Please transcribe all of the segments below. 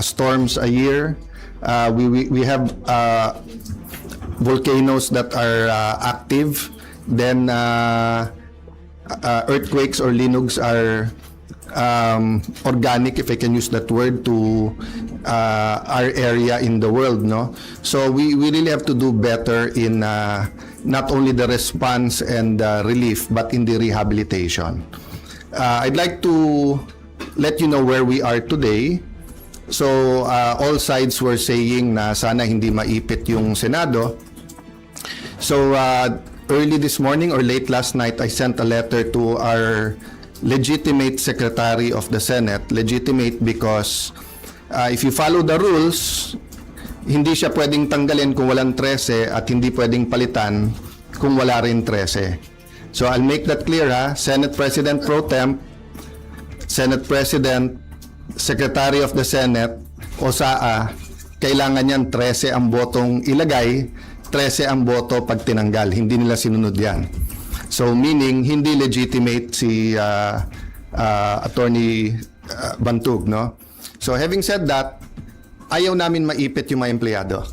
storms a year. We have volcanoes that are active. Then earthquakes or linugs are organic, if I can use that word, to our area in the world, no? So we really have to do better in not only the response and relief, but in the rehabilitation. I'd like to let you know where we are today. So all sides were saying na sana hindi maipit yung Senado. So early this morning or late last night, I sent a letter to our legitimate Secretary of the Senate. Legitimate because if you follow the rules, hindi siya pwedeng tanggalin kung walang 13 at hindi pwedeng palitan kung wala rin 13. So I'll make that clear, ha. Senate President Pro Temp, Senate President, Secretary of the Senate, o SAA, kailangan yan 13 ang botong ilagay, 13 ang boto pag tinanggal. Hindi nila sinunod yan. So meaning, hindi legitimate si Attorney Bantug, no? So having said that, ayaw namin maipit yung mga empleyado.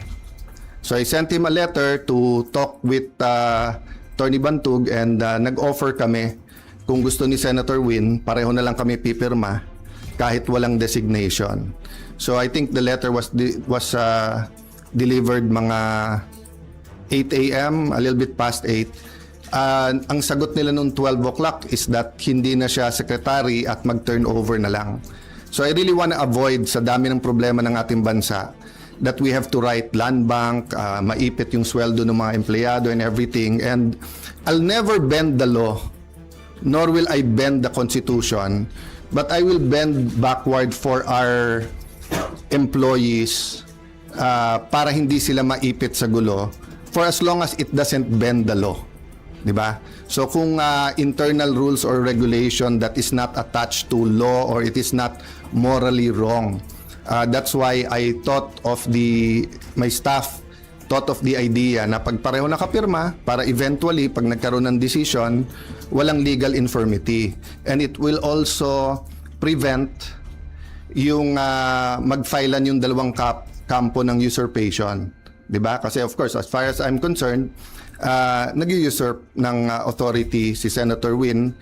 So I sent him a letter to talk with Attorney Bantug, and nag-offer kami kung gusto ni Senator Win, pareho na lang kami pipirma kahit walang designation. So I think the letter was delivered mga 8 a.m., a little bit past 8. Ang sagot nila noong 12 o'clock is that hindi na siya secretary at mag-turnover na lang. So I really want to avoid, sa dami ng problema ng ating bansa, that we have to write land bank, maipit yung sweldo ng mga empleyado and everything. And I'll never bend the law, nor will I bend the Constitution, but I will bend backward for our employees para hindi sila maipit sa gulo for as long as it doesn't bend the law. Diba? So kung internal rules or regulation that is not attached to law or it is not morally wrong, that's why I thought of my staff thought of the idea na pag pareho nakapirma, para eventually pag nagkaroon ng decision, walang legal infirmity. And it will also prevent yung magfilean yung dalawang kampo ng usurpation. Diba? Kasi of course, as far as I'm concerned, nag-usurp ng authority si Senator Win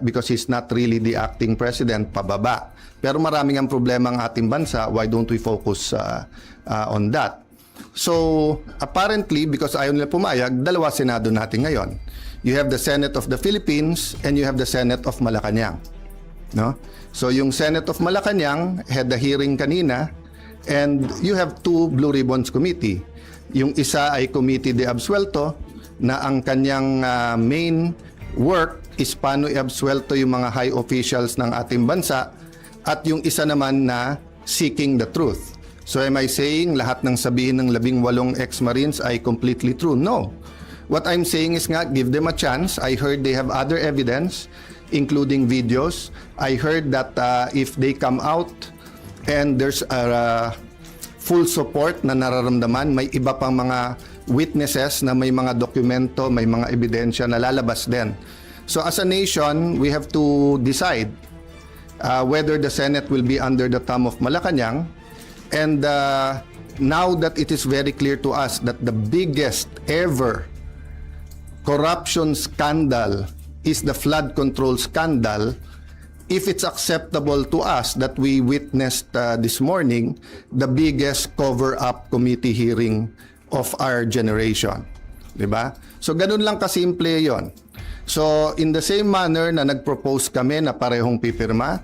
because he's not really the acting president, pababa. Pero maraming ang problema ang ating bansa, why don't we focus on that? So, apparently, because ayaw nila pumayag, dalawa Senado natin ngayon. You have the Senate of the Philippines and you have the Senate of Malacanang. No? So, yung Senate of Malacanang had the hearing kanina, and you have two Blue Ribbons Committee. Yung isa ay Committee de Absuelto, na ang kanyang main work is paano i-absuelto yung mga high officials ng ating bansa, at yung isa naman na seeking the truth. So am I saying lahat ng sabihin ng 18 ex-Marines ay completely true? No. What I'm saying is nga, give them a chance. I heard they have other evidence, including videos. I heard that if they come out and there's a full support na nararamdaman, may iba pang mga witnesses na may mga dokumento, may mga ebidensya na lalabas din. So as a nation, we have to decide whether the Senate will be under the thumb of Malacanang. And now that it is very clear to us that the biggest ever corruption scandal is the flood control scandal, if it's acceptable to us that we witnessed this morning, the biggest cover-up committee hearing of our generation. Diba? So ganun lang kasimple yon. So in the same manner na nag-propose kami na parehong pipirma,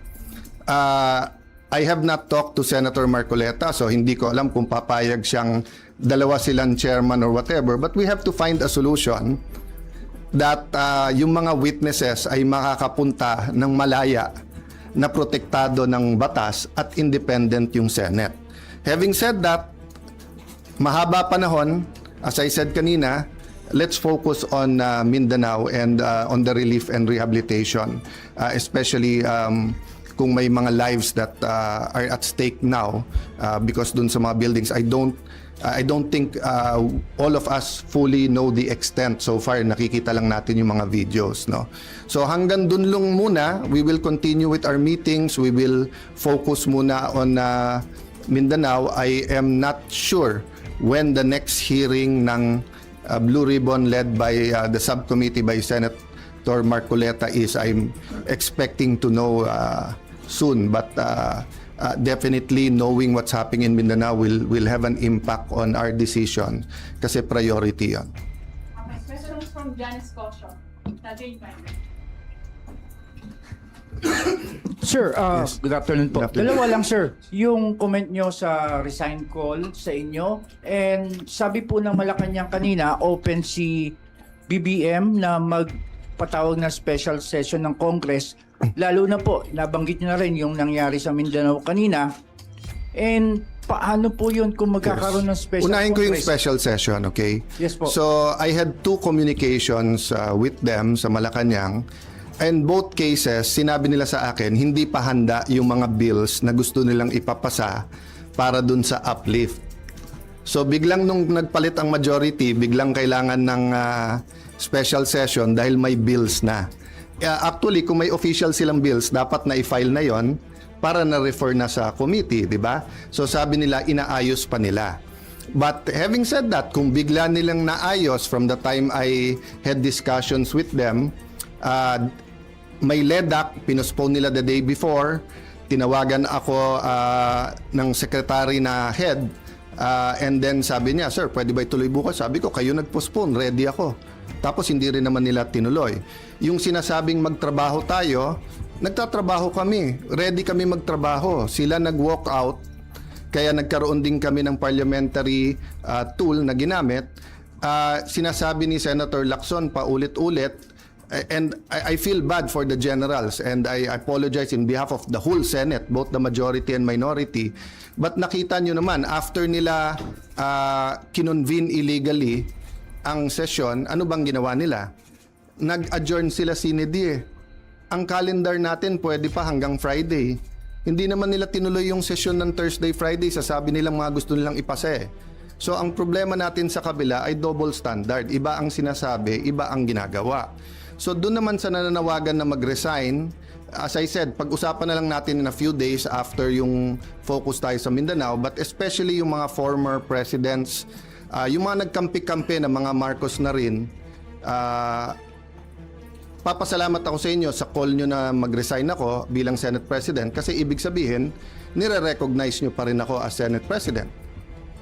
I have not talked to Senator Marcoleta, so hindi ko alam kung papayag siyang dalawa silang chairman or whatever, but we have to find a solution that yung mga witnesses ay makakapunta ng malaya na protektado ng batas at independent yung Senate. Having said that, mahaba panahon, as I said kanina, let's focus on Mindanao and on the relief and rehabilitation, especially kung may mga lives that are at stake now because dun sa mga buildings, I don't think all of us fully know the extent. So far nakikita lang natin yung mga videos, no? So hanggang dun lang muna, we will continue with our meetings. We will focus muna on Mindanao, I am not sure when the next hearing ng Blue Ribbon led by the subcommittee by Senator Marcoleta is. I'm expecting to know soon, but definitely knowing what's happening in Mindanao will have an impact on our decision kasi priority yon. Okay, question is from Janice Cosio. Jane Pine. Sir, good afternoon po. Good afternoon. Dalawa lang sir, yung comment nyo sa resign call sa inyo, and sabi po ng Malacanang kanina, open si BBM na magpatawag na special session ng Congress, lalo na po, nabanggit nyo na rin yung nangyari sa Mindanao kanina, and paano po yun kung magkakaroon ng special Unahin ko yung Congress? special session, okay? Yes po. So, I had 2 communications with them sa Malacanang. And both cases, sinabi nila sa akin, hindi pa handa yung mga bills na gusto nilang ipapasa para dun sa uplift. So, biglang nung nagpalit ang majority, biglang kailangan ng special session dahil may bills na. Actually, kung may official silang bills, dapat na i-file na yon para na-refer na sa committee, di ba? So, sabi nila, inaayos pa nila. But having said that, kung bigla nilang naayos from the time I had discussions with them, may LEDAC, pinospone nila the day before, tinawagan ako ng secretary na head, and then sabi niya, sir, pwede ba ituloy bukas? Sabi ko, kayo nagpostpone, ready ako. Tapos hindi rin naman nila tinuloy. Yung sinasabing magtrabaho tayo, nagtatrabaho kami, ready kami magtrabaho. Sila nag-walk out, kaya nagkaroon din kami ng parliamentary tool na ginamit. Sinasabi ni Senator Lacson paulit-ulit, and I feel bad for the generals, and I apologize in behalf of the whole Senate, both the majority and minority. But nakita nyo naman, after nila kinonvene illegally ang session, ano bang ginawa nila? Nag-adjourn sila sine die. Ang calendar natin pwede pa hanggang Friday. Hindi naman nila tinuloy yung session ng Thursday, Friday. Sasabi nilang mga gusto nilang ipasa eh. So ang problema natin sa kabila ay double standard. Iba ang sinasabi, iba ang ginagawa. So doon naman sa nananawagan na mag-resign, as I said, pag-usapan na lang natin in a few days after yung focus tayo sa Mindanao, but especially yung mga former presidents, yung mga nagkampi-kampi na mga Marcos na rin, papasalamat ako sa inyo sa call nyo na mag-resign ako bilang Senate President kasi ibig sabihin, nire-recognize nyo pa rin ako as Senate President.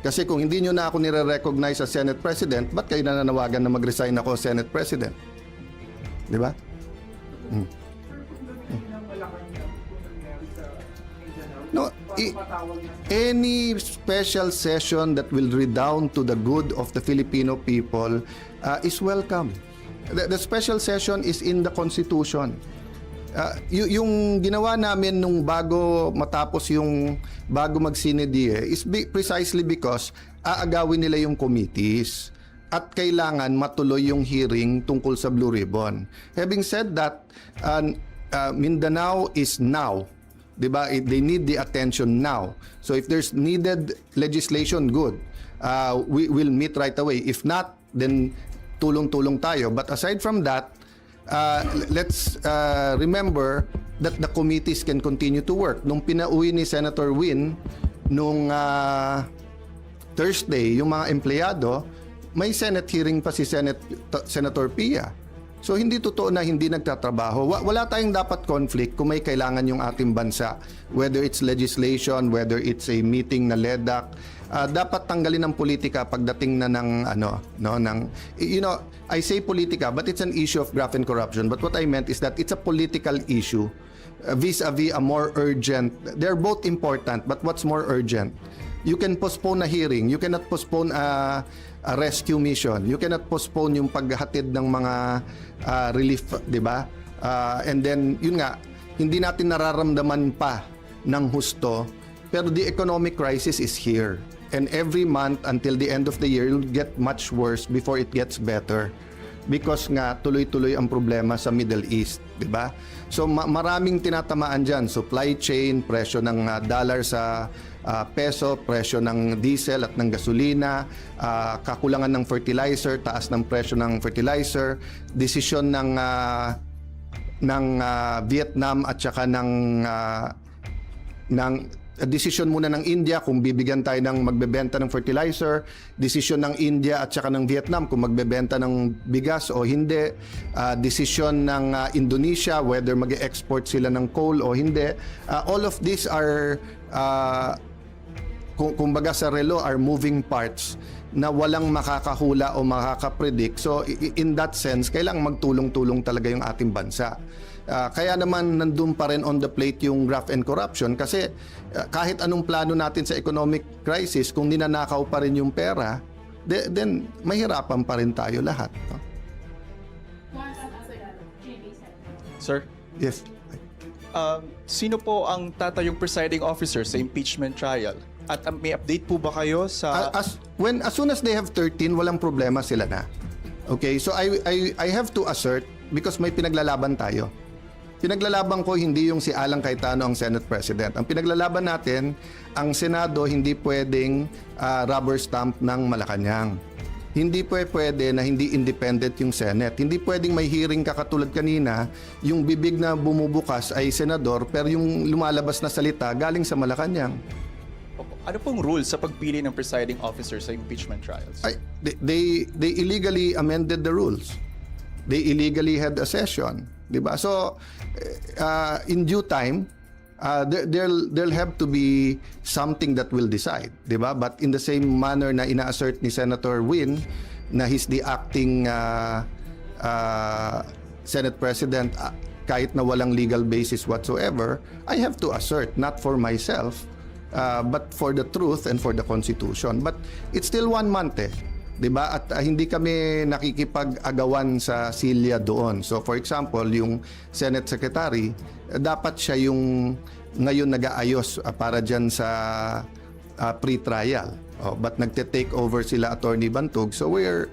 Kasi kung hindi nyo na ako nire-recognize as Senate President, ba't kayo nananawagan na mag-resign ako as Senate President? Di ba? No, any special session that will redound to the good of the Filipino people is welcome. The special session is in the Constitution. Yung ginawa namin nung bago matapos yung bago mag-sinedie is precisely because aagawin nila yung committees at kailangan matuloy yung hearing tungkol sa Blue Ribbon. Having said that, Mindanao is now. Diba? They need the attention now. So if there's needed legislation, good. We will meet right away. If not, then tulong-tulong tayo. But aside from that, let's remember that the committees can continue to work. Nung pinauwi ni Senator Win, nung Thursday, yung mga empleyado, may Senate hearing pa si Senator Pia. So hindi totoo na hindi nagtatrabaho. Wala tayong dapat conflict kung may kailangan yung ating bansa. Whether it's legislation, whether it's a meeting na LEDAC, dapat tanggalin ang politika pagdating na ng I say politika, but it's an issue of graft and corruption. But what I meant is that it's a political issue vis-a-vis a more urgent. They're both important, but what's more urgent? You can postpone a hearing. You cannot postpone a rescue mission. You cannot postpone yung paghatid ng mga relief, di ba? And then, yun nga, hindi natin nararamdaman pa ng husto, pero the economic crisis is here. And every month until the end of the year, it'll get much worse before it gets better. Because nga, tuloy-tuloy ang problema sa Middle East, di ba? So, maraming tinatamaan dyan. Supply chain, presyo ng dollar sa peso, presyo ng diesel at ng gasolina, kakulangan ng fertilizer, taas ng presyo ng fertilizer, desisyon ng Vietnam at saka ng Decision muna ng India kung bibigyan tayo ng magbebenta ng fertilizer, decision ng India at saka ng Vietnam kung magbebenta ng bigas o hindi, decision ng Indonesia whether mag-export sila ng coal o hindi. All of these are kumbaga sa relo are moving parts na walang makakahula o makakapredict. So in that sense, kailangang magtulong-tulong talaga yung ating bansa. Kaya naman nandun pa rin on the plate yung graft and corruption kasi kahit anong plano natin sa economic crisis, kung ninanakaw pa rin yung pera, then mahirapan pa rin tayo lahat. No? Sir, Yes. sino po ang tatayong presiding officer sa impeachment trial? At may update po ba kayo sa... As soon as they have 13, walang problema sila na. Okay, so I have to assert because may pinaglalaban tayo. Pinaglalaban ko hindi yung si Alan Cayetano ang Senate President. Ang pinaglalaban natin, ang Senado hindi pwedeng rubber stamp ng Malacanang. Hindi pwede na hindi independent yung Senate. Hindi pwedeng may hearing ka katulad kanina, yung bibig na bumubukas ay senador pero yung lumalabas na salita galing sa Malacanang. Ano pong rules sa pagpili ng presiding officer sa impeachment trials? They illegally amended the rules. They illegally had a session, 'di ba? So in due time there'll have to be something that will decide, 'di ba? But in the same manner na ina-assert ni Senator Win na he's the acting Senate President kahit na walang legal basis whatsoever, I have to assert not for myself but for the truth and for the Constitution. But it's still 1 month 'di ba? At hindi kami nakikipag-agawan sa silya doon. So for example, yung Senate Secretary, dapat siya yung ngayon nag-aayos para diyan sa pre-trial. But nagte-take over sila Attorney Bantog. So we're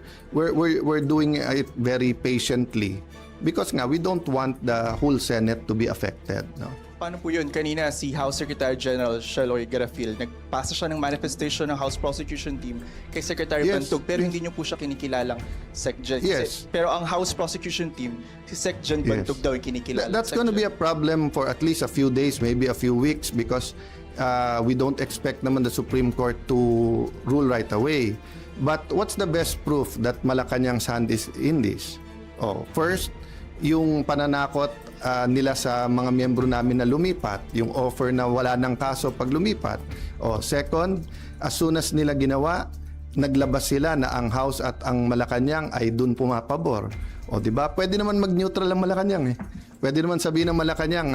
doing it very patiently because nga we don't want the whole Senate to be affected, no? Paano po yun? Kanina si House Secretary General Sheloy Garafil, nagpasa siya ng manifestation ng House Prosecution Team kay Secretary Yes. Bantog pero hindi niyo po siya kinikilalang SecGen. Yes. Pero ang House Prosecution Team, si SecGen Bantog daw yung kinikilala. That's going to be a problem for at least a few days, maybe a few weeks because we don't expect naman the Supreme Court to rule right away. But what's the best proof that Malacanang's hand is in this? First, yung pananakot nila sa mga miyembro namin na lumipat, yung offer na wala ng kaso pag lumipat. Second, as soon as nila ginawa, naglabas sila na ang House at ang Malacanang ay dun pumapabor. Di ba? Pwede naman mag-neutral ang Malacanang eh. Pwede naman sabihin ng Malacanang,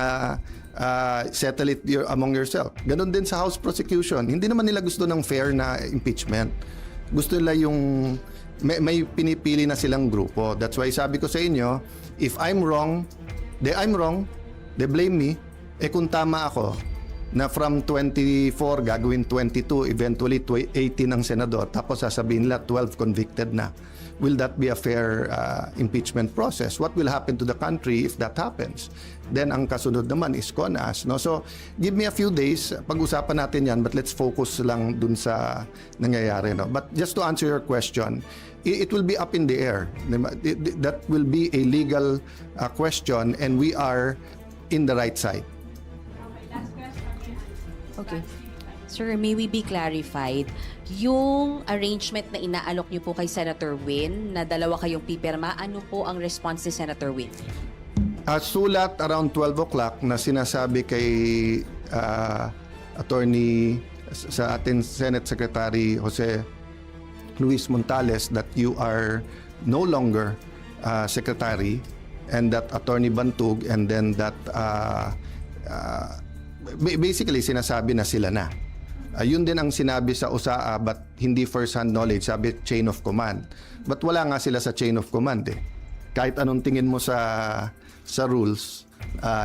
settle it among yourself. Ganon din sa House prosecution. Hindi naman nila gusto ng fair na impeachment. Gusto nila yung may pinipili na silang grupo. That's why sabi ko sa inyo, if I'm wrong, they blame me. Kung tama ako, na from 24 gagawin 22, eventually 18 ang senador, tapos sasabihin nila 12 convicted na. Will that be a fair impeachment process? What will happen to the country if that happens? Then ang kasunod naman is CONAS. No? So give me a few days, pag-usapan natin yan, but let's focus lang dun sa nangyayari. No? But just to answer your question, it will be up in the air. That will be a legal question and we are in the right side. Last question. Okay. Sir, may we be clarified, yung arrangement na inaalok niyo po kay Senator Win, na dalawa kayong pipirma, ano po ang response ni Senator Win? Sulat around 12 o'clock na sinasabi kay attorney sa ating Senate Secretary Jose Luis Montales that you are no longer secretary and that Attorney Bantog and then that basically sinasabi na sila na. Yun din ang sinabi sa USAA but hindi first-hand knowledge, sabi chain of command. But wala nga sila sa chain of command eh. Kahit anong tingin mo sa rules,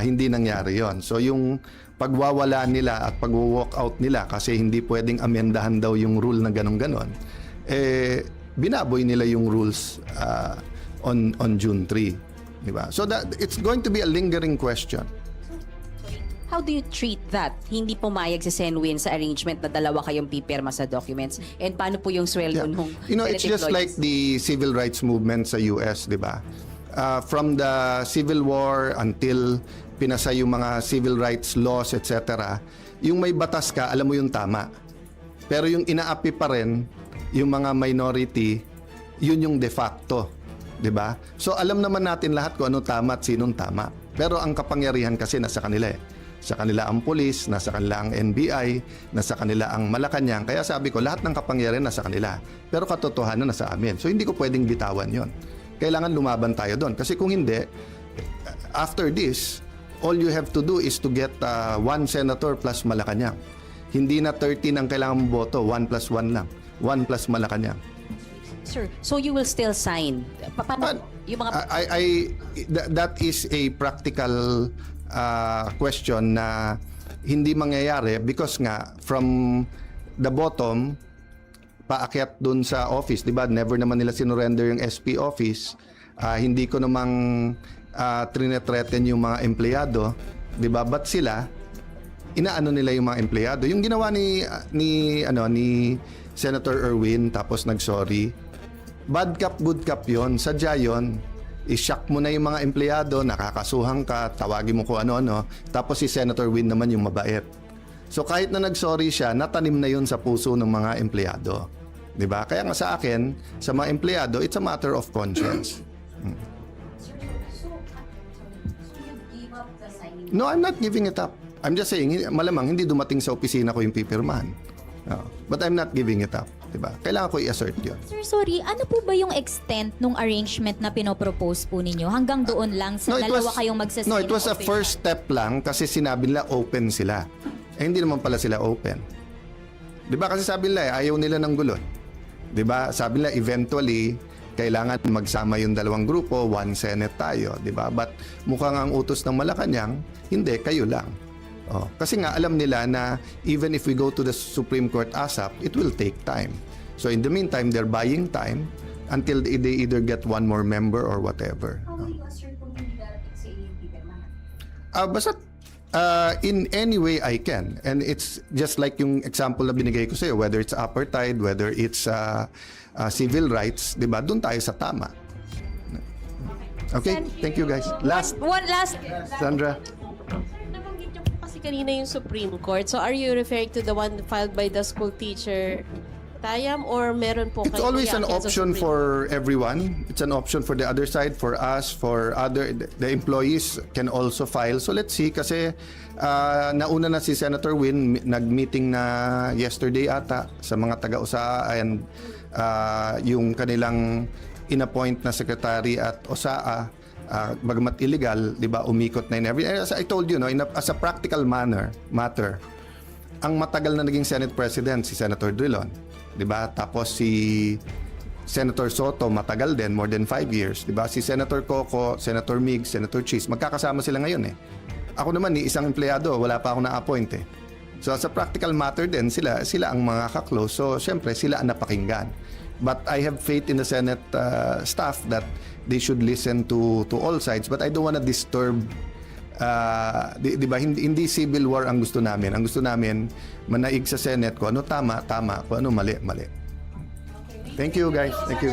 hindi nangyari yon. So yung pagwawala nila at pag-walk out nila kasi hindi pwedeng amendahan daw yung rule na ganon-ganon, binaboy nila yung rules on June 3. Diba? So that it's going to be a lingering question. How do you treat that? Hindi pumayag si Sen Win sa arrangement na dalawa kayong pipirma sa documents? And paano po yung sweldo nung It's just like the civil rights movement sa US, di ba? From the Civil War until pinasa yung mga civil rights laws, etc., yung may batas ka, alam mo yung tama. Pero yung inaapi pa rin, yung mga minority, yun yung de facto. 'Di ba? So alam naman natin lahat kung ano tama at sinong tama. Pero ang kapangyarihan kasi nasa kanila eh. Sa kanila ang pulis, nasa kanila ang NBI, nasa kanila ang Malacanang. Kaya sabi ko, lahat ng kapangyarihan nasa kanila. Pero katotohanan nasa amin. So hindi ko pwedeng bitawan yon. Kailangan lumaban tayo doon. Kasi kung hindi, after this, all you have to do is to get 1 senator plus Malacanang. Hindi na 13 ang kailangan mong boto, 1 plus 1 lang. 1 plus Malacanang. Sir, so you will still sign? Paano yung mga... That is a practical question na hindi mangyayari because nga from the bottom paakyat dun sa office, 'di ba? Never naman nila sinurrender yung SP office. Hindi ko namang trinethreaten yung mga empleyado, 'di ba? But sila inaano nila yung mga empleyado. Yung ginawa ni Senator Erwin tapos nag-sorry. Bad cop, good cop 'yon. Sadya 'yon. I-shock mo na yung mga empleyado, nakakasuhan ka, tawagin mo kung ano-ano, tapos si Senator Win naman yung mabait. So kahit na nag-sorry siya, natanim na yun sa puso ng mga empleyado. 'Di ba? Kaya nga sa akin, sa mga empleyado, it's a matter of conscience. So you give up the signing? No, I'm not giving it up. I'm just saying, malamang hindi dumating sa opisina ko yung pipirmahan. But I'm not giving it up. Diba? Kailangan ko i-assert yun. Sir, sorry, ano po ba yung extent nung arrangement na pinopropose po ninyo? Hanggang doon lang sa dalawa kayong magsasign? No, it was a official? first step lang kasi sinabi nila open sila. Eh, hindi naman pala sila open. Diba? Kasi sabi nila, ayaw nila ng gulo. Diba? Sabi nila, eventually, kailangan magsama yung dalawang grupo, 1 Senate tayo. Diba? But mukhang ang utos ng Malacanang, hindi, kayo lang. Kasi nga alam nila na even if we go to the Supreme Court ASAP, it will take time. So in the meantime, they're buying time until they either get one more member or whatever. How will you assert kung hindi darating sa inyong pipirmahan? Basta in any way I can. And it's just like yung example na binigay ko sa'yo, whether it's apartheid, whether it's civil rights, di ba? Doon tayo sa tama. Okay? Thank you guys. One last. Sandra. Nabanggit niyo po kasi kanina yung Supreme Court. So are you referring to the one filed by the school teacher, Tayam, or meron po It's kayo always an iakyat sa option Supreme for everyone. It's an option for the other side, for us, for the employees can also file. So let's see kasi nauna na si Senator Win, nag-meeting na yesterday ata sa mga taga-USAA and yung kanilang inappoint na secretary at OSAA, bagamat illegal, 'di ba, umikot na in every. As I told you, no, as a practical matter, ang matagal na naging Senate President si Senator Drilon, 'di ba? Tapos si Senator Soto matagal din, more than 5 years, 'di ba? Si Senator Coco, Senator Mig, Senator Cheese, magkakasama sila ngayon eh. Ako naman ni isang empleyado, wala pa ako na-appoint eh. So as a practical matter din, sila ang mga ka-close. So syempre sila ang napakinggan. But I have faith in the Senate staff that they should listen to all sides. But I don't want to disturb, di ba, hindi civil war ang gusto namin. Ang gusto namin, manaig sa Senate kung ano tama, kung ano mali. Thank you guys. Thank you.